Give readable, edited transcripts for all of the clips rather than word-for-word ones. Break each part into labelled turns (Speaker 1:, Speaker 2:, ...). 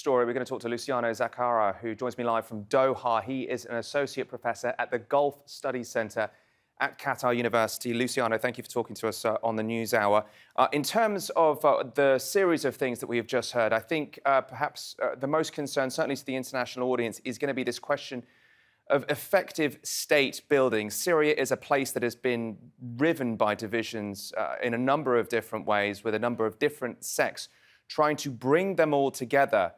Speaker 1: story, we're going to talk to Luciano Zaccara, who joins me live from Doha. He is an associate professor at the Gulf Studies Centre at Qatar University. Luciano, thank you for talking to us on the News Hour. In terms of the series of things that we have just heard, I think perhaps the most concern, certainly to the international audience, is going to be this question of effective state building. Syria is a place that has been riven by divisions in a number of different ways, with a number of different sects. Trying to bring them all together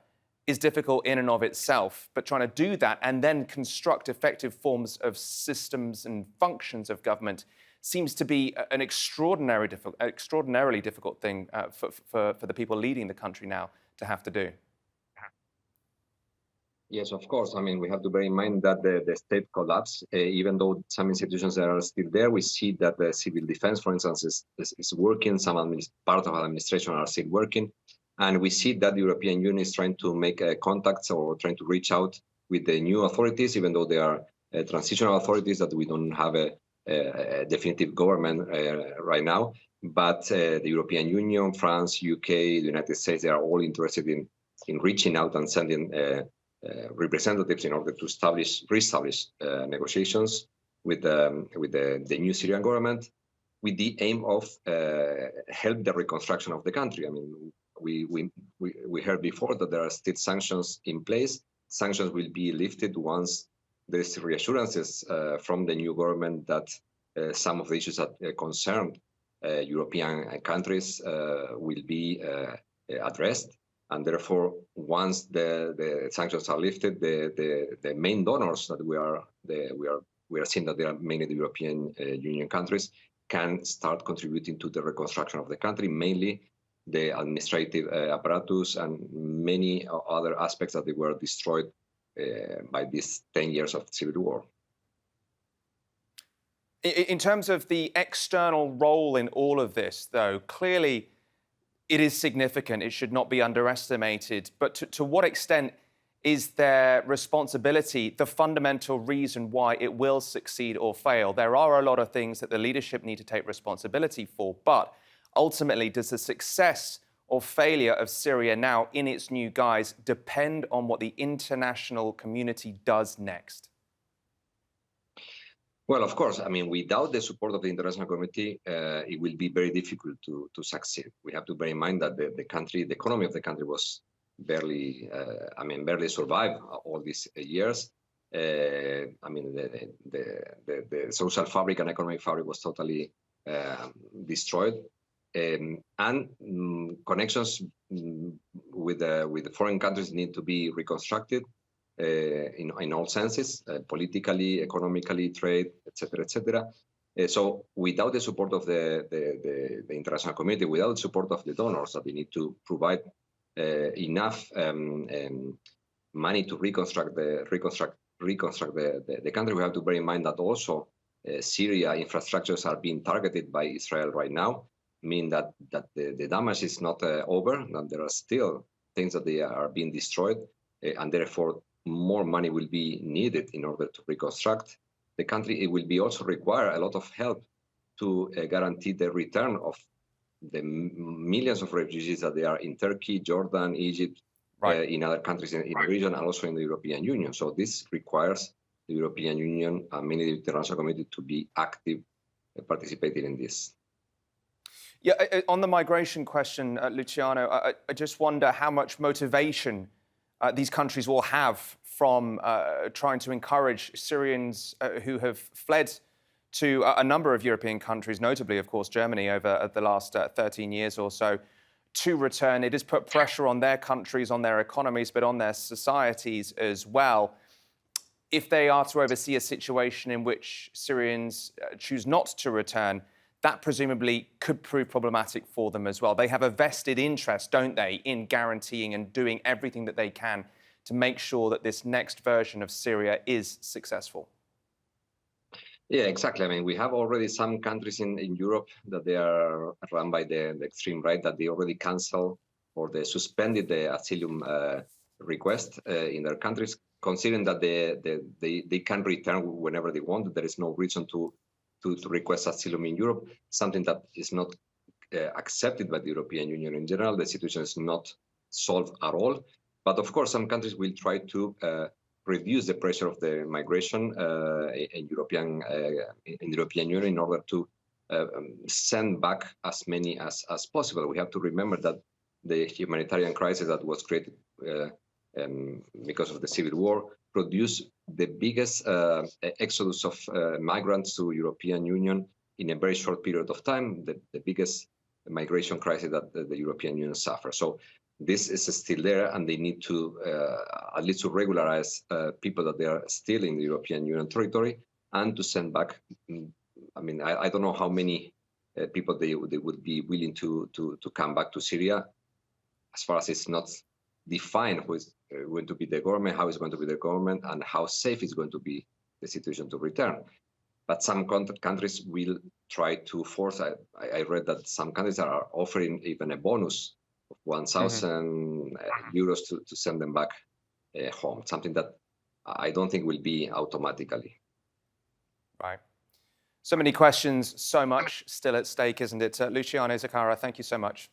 Speaker 1: is difficult in and of itself, but trying to do that and then construct effective forms of systems and functions of government seems to be an extraordinarily difficult thing for the people leading the country now to have to do.
Speaker 2: Yes, of course. I mean, we have to bear in mind that the state collapsed. Even though some institutions are still there, we see that the civil defense, for instance, is working. Some part of administration are still working. And we see that the European Union is trying to make contacts or trying to reach out with the new authorities, even though they are transitional authorities, that we don't have a definitive government right now. But the European Union, France, UK, the United States, they are all interested in reaching out and sending representatives in order to reestablish negotiations with the new Syrian government, with the aim of help the reconstruction of the country. I mean, we heard before that there are still sanctions in place. Sanctions will be lifted once there's reassurances from the new government that some of the issues that concern European countries will be addressed. And therefore, once the sanctions are lifted, the main donors that we are seeing that they are mainly the European Union countries can start contributing to the reconstruction of the country, mainly the administrative apparatus and many other aspects that they were destroyed by these 10 years of civil war.
Speaker 1: In terms of the external role in all of this, though, clearly it is significant. It should not be underestimated. But to what extent is their responsibility the fundamental reason why it will succeed or fail? There are a lot of things that the leadership need to take responsibility for, but ultimately, does the success or failure of Syria now in its new guise depend on what the international community does next?
Speaker 2: Well, of course. I mean, without the support of the international community, it will be very difficult to succeed. We have to bear in mind that the economy of the country was barely survived all these years. I mean, the social fabric and economic fabric was totally destroyed. Connections with the foreign countries need to be reconstructed in all senses, politically, economically, trade, etc., etc. So without the support of the international community, without the support of the donors, that they need to provide enough money to reconstruct the country, we have to bear in mind that also Syria infrastructures are being targeted by Israel right now. Mean that the damage is not over, that there are still things that they are being destroyed, and therefore more money will be needed in order to reconstruct the country. It will be also require a lot of help to guarantee the return of the millions of refugees that they are in Turkey, Jordan, Egypt, in other countries in the region, and also in the European Union. So this requires the European Union and many of the international community to be active, participating in this.
Speaker 1: Yeah, on the migration question, Luciano, I just wonder how much motivation these countries will have from trying to encourage Syrians who have fled to a number of European countries, notably, of course, Germany over the last 13 years or so, to return. It has put pressure on their countries, on their economies, but on their societies as well. If they are to oversee a situation in which Syrians choose not to return, that presumably could prove problematic for them as well. They have a vested interest, don't they, in guaranteeing and doing everything that they can to make sure that this next version of Syria is successful.
Speaker 2: Yeah, exactly. I mean, we have already some countries in Europe that they are run by the extreme right, that they already cancel or they suspended the asylum request in their countries, considering that they can return whenever they want. There is no reason to request asylum in Europe, something that is not accepted by the European Union in general. The situation is not solved at all. But of course, some countries will try to reduce the pressure of the migration in the European Union in order to send back as many as possible. We have to remember that the humanitarian crisis that was created because of the civil war produced the biggest exodus of migrants to European Union in a very short period of time, the biggest migration crisis that the European Union suffers. So this is still there, and they need to at least to regularize people that they are still in the European Union territory and to send back. I mean, I don't know how many people they would be willing to come back to Syria, as far as it's not defined who is going to be the government, how is going to be the government, and how safe is going to be the situation to return. But some countries will try to force. I read that some countries are offering even a bonus of 1,000 euros to send them back home, something that I don't think will be automatically.
Speaker 1: Right. So many questions, so much still at stake, isn't it? Luciano Zaccara, thank you so much.